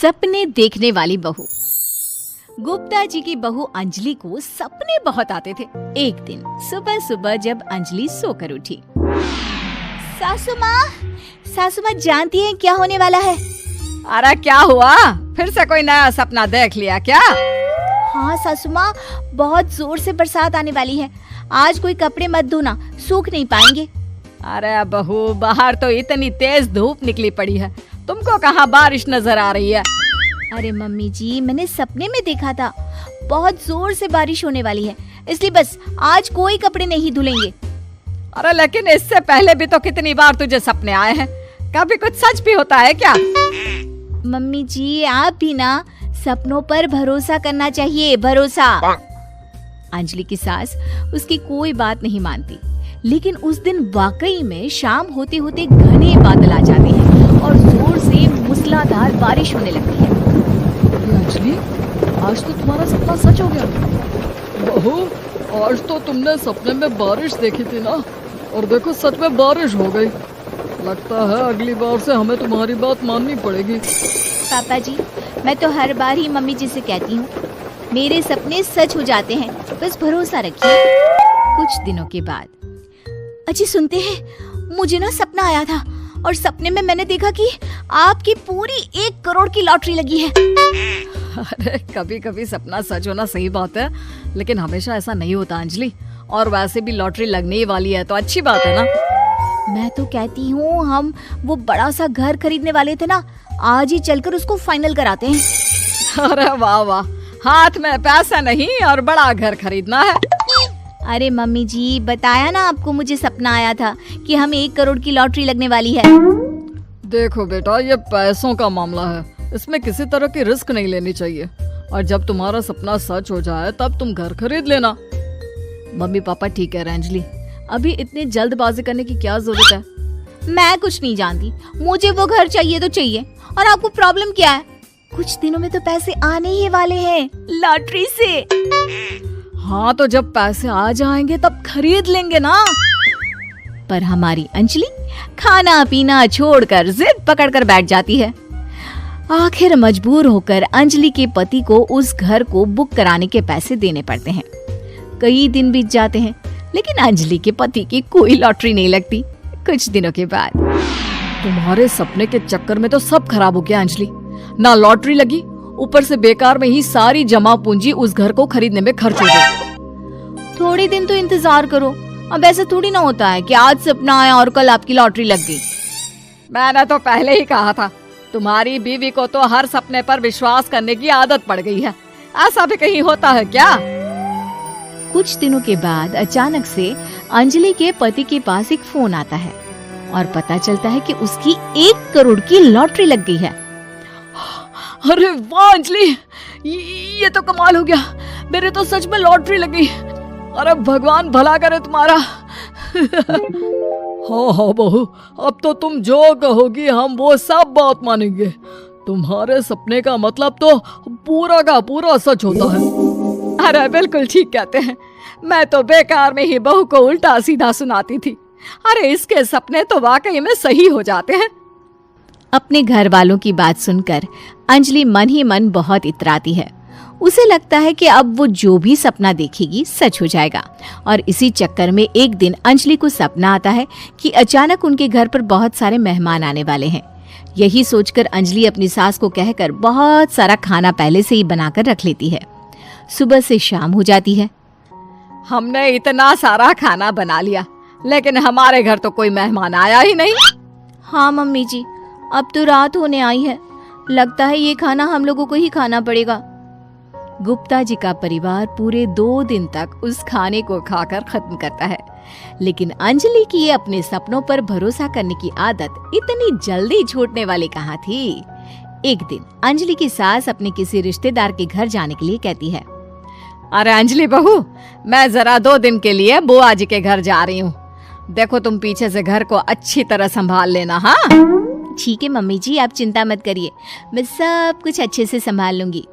सपने देखने वाली बहू। गुप्ता जी की बहू अंजलि को सपने बहुत आते थे। एक दिन सुबह सुबह जब अंजलि सोकर उठी, सासू माँ जानती हैं क्या होने वाला है? अरे क्या हुआ, फिर से कोई नया सपना देख लिया क्या? हाँ सासू माँ, बहुत जोर से बरसात आने वाली है। आज कोई कपड़े मत धोना, सूख नहीं पाएंगे। अरे बहू, बाहर तो इतनी तेज धूप निकली पड़ी है, तुमको कहाँ बारिश नजर आ रही है? अरे मम्मी जी, मैंने सपने में देखा था बहुत जोर से बारिश होने वाली है, इसलिए बस आज कोई कपड़े नहीं धुलेंगे। अरे लेकिन इससे पहले भी तो कितनी बार तुझे सपने आए हैं, कभी कुछ सच भी होता है क्या? मम्मी जी, आप भी ना सपनों पर भरोसा करना चाहिए, भरोसा। अंजलि की सास उसकी कोई बात नहीं मानती, लेकिन उस दिन वाकई में शाम होते होते घने बादल आ जाते हैं और जोर से मूसलाधार बारिश होने लगती है। अंजलि, आज तो तुम्हारा सपना सच हो गया। बहू, आज तो तुमने सपने में बारिश देखी थी ना, और देखो सच में बारिश हो गई। लगता है अगली बार से हमें तुम्हारी बात माननी पड़ेगी। पापा जी, मैं तो हर बार ही मम्मी जी से कहती हूँ, मेरे सपने सच हो जाते हैं, बस भरोसा रखिए। कुछ दिनों के बाद, अजी सुनते हैं, मुझे ना सपना आया था और सपने में मैंने देखा कि आपकी पूरी 1 करोड़ की लॉटरी लगी है। अरे कभी कभी सपना सच होना सही बात है, लेकिन हमेशा ऐसा नहीं होता अंजलि। और वैसे भी लॉटरी लगने ही वाली है तो अच्छी बात है ना। मैं तो कहती हूँ, हम वो बड़ा सा घर खरीदने वाले थे ना, आज ही चलकर उसको फाइनल कराते हैं। अरे वाह वाह, हाथ में पैसा नहीं और बड़ा घर खरीदना है। अरे मम्मी जी, बताया ना आपको, मुझे सपना आया था कि हमें 1 करोड़ की लॉटरी लगने वाली है। देखो बेटा, ये पैसों का मामला है, इसमें किसी तरह की रिस्क नहीं लेनी चाहिए। और जब तुम्हारा सपना सच हो जाए तब तुम घर खरीद लेना। मम्मी पापा ठीक है अंजलि, अभी इतनी जल्दबाजी करने की क्या जरूरत है? मैं कुछ नहीं जानती, मुझे वो घर चाहिए तो चाहिए। और आपको प्रॉब्लम क्या है? कुछ दिनों में तो पैसे आने ही वाले हैं लॉटरी से। हाँ तो जब पैसे आ जाएंगे तब खरीद लेंगे ना। पर हमारी अंजलि खाना पीना छोड़कर जिद पकड़कर बैठ जाती है। आखिर मजबूर होकर अंजलि के पति को उस घर को बुक कराने के पैसे देने पड़ते हैं। कई दिन बीत जाते हैं, लेकिन अंजलि के पति की कोई लॉटरी नहीं लगती। कुछ दिनों के बाद, तुम्हारे सपने के चक्कर में तो सब खराब हो गया अंजलि। ना लॉटरी लगी, ऊपर से बेकार में ही सारी जमा पूंजी उस घर को खरीदने में खर्च हो गई। थोड़ी दिन तो इंतजार करो, अब ऐसा थोड़ी ना होता है कि आज सपना आया और कल आपकी लॉटरी लग गई। मैंने तो पहले ही कहा था, तुम्हारी बीवी को तो हर सपने पर विश्वास करने की आदत पड़ गई है। ऐसा भी कहीं होता है क्या? कुछ दिनों के बाद अचानक से अंजलि के पति के पास एक फोन आता है और पता चलता है कि उसकी 1 करोड़ की लॉटरी लग गई है। अरे वाह अंजलि, ये तो कमाल हो गया, मेरे तो सच में लॉटरी लगी। अरे भगवान भला करे तुम्हारा। हाँ हाँ बहू, अब तो तुम जो कहोगी हम वो सब बात मानेंगे। तुम्हारे सपने का मतलब तो पूरा का पूरा सच होता है। अरे बिल्कुल ठीक कहते हैं, मैं तो बेकार में ही बहू को उल्टा सीधा सुनाती थी। अरे इसके सपने तो वाकई में सही हो जाते हैं। अपने घर वालों की बात सुनकर अंजलि मन ही मन बहुत इतराती है। उसे लगता है कि अब वो जो भी सपना देखेगी सच हो जाएगा। और इसी चक्कर में एक दिन अंजलि को सपना आता है कि अचानक उनके घर पर बहुत सारे मेहमान आने वाले हैं। यही सोचकर अंजलि अपनी सास को कहकर बहुत सारा खाना पहले से ही बनाकर रख लेती है। सुबह से शाम हो जाती है। हमने इतना सारा खाना बना लिया, लेकिन हमारे घर तो कोई मेहमान आया ही नहीं। हाँ मम्मी जी, अब तो रात होने आई है, लगता है ये खाना हम लोगों को ही खाना पड़ेगा। गुप्ता जी का परिवार पूरे 2 दिन तक उस खाने को खाकर खत्म करता है, लेकिन अंजलि की ये अपने सपनों पर भरोसा करने की आदत इतनी जल्दी छूटने वाली कहाँ थी। एक दिन अंजलि की सास अपने किसी रिश्तेदार के घर जाने के लिए कहती है, अरे अंजलि बहू, मैं जरा 2 दिन के लिए बुआ जी के घर जा रही हूँ। देखो तुम पीछे से घर को अच्छी तरह संभाल लेना। हाँ ठीक है मम्मी जी, आप चिंता मत करिए, मैं सब कुछ अच्छे से संभाल लूंगी।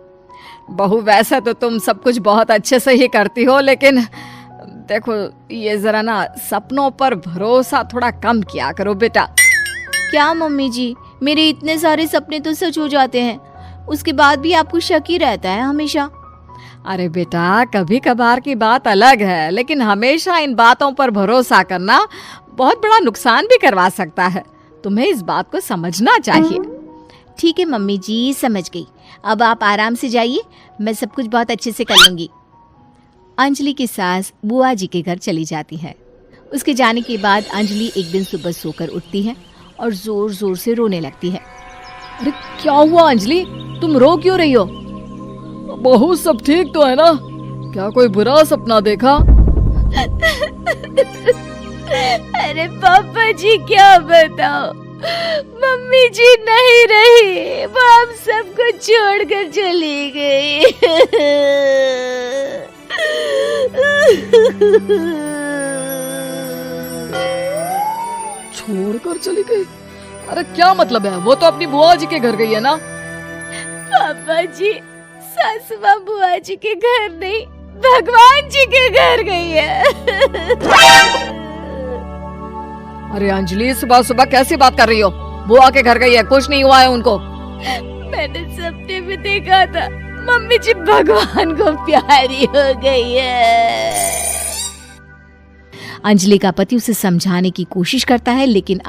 बहू, वैसे तो तुम सब कुछ बहुत अच्छे से ही करती हो, लेकिन देखो ये जरा ना सपनों पर भरोसा थोड़ा कम किया करो बेटा। क्या मम्मी जी, मेरे इतने सारे सपने तो सच हो जाते हैं, उसके बाद भी आपको शक ही रहता है हमेशा। अरे बेटा, कभी कभार की बात अलग है, लेकिन हमेशा इन बातों पर भरोसा करना बहुत बड़ा नुकसान भी करवा सकता है। तुम्हें इस बात को समझना चाहिए। ठीक है मम्मी जी, समझ गई। अब आप आराम से जाइए, मैं सब कुछ बहुत अच्छे से कर लूंगी। अंजलि की सास बुआ जी के घर चली जाती है। उसके जाने के बाद अंजलि एक दिन सुबह सोकर उठती है और जोर जोर से रोने लगती है। अरे क्या हुआ अंजलि, तुम रो क्यों रही हो? बहू सब ठीक तो है ना? क्या कोई बुरा सपना देखा? अरे पापा जी क्या बताओ, मम्मी जी नहीं रही, वो हम सबको छोड़कर चली गई। छोड़कर चली गई? अरे क्या मतलब है? वो तो अपनी बुआ जी के घर गई है ना? पापा जी, सासू माँ बुआ जी के घर नहीं, भगवान जी के घर गई है। अरे अंजलि, सुबह सुबह कैसी बात कर रही हो? बुआ के घर गई है, कुछ नहीं हुआ है उनको। मैंने सपने में देखा था, मम्मी जी भगवान को प्यारी हो गई है। अंजलि का पति उसे समझाने की कोशिश करता है, लेकिन